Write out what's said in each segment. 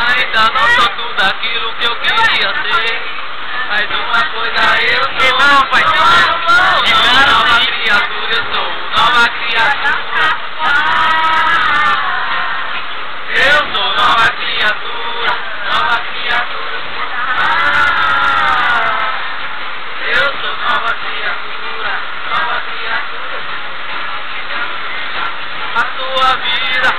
Ainda não sou tudo aquilo que eu queria ser, mas uma coisa eu sou. Não, pai, nova criatura eu sou, nova criatura. Eu sou nova criatura, nova criatura. Eu sou nova criatura, nova criatura. A tua vida,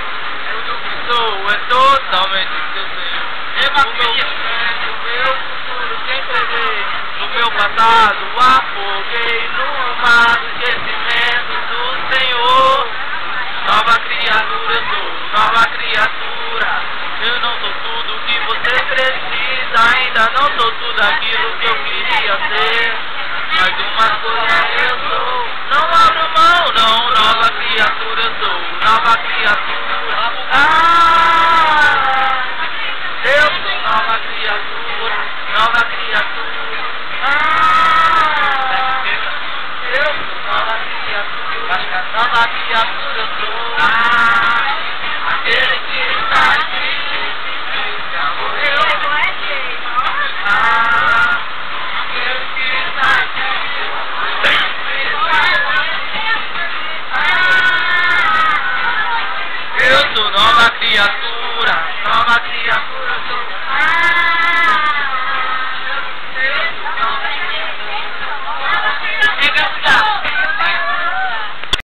tudo que sou é totalmente seu ser. O meu futuro sem perder. No meu passado afoguei no mar do esquecimento do Senhor. Nova criatura eu sou, nova criatura. Eu não sou tudo que você precisa, ainda não sou tudo aquilo que eu queria ser, mas uma coisa eu sou. Não abro mão, não, nova criatura eu sou, nova criatura. Eu sou nova criatura, nova criatura. Eu sou nova criatura, nova criatura eu sou. Aquele que está aqui, já morreu. Aquele que está aqui, eu sou nova criatura eu sou.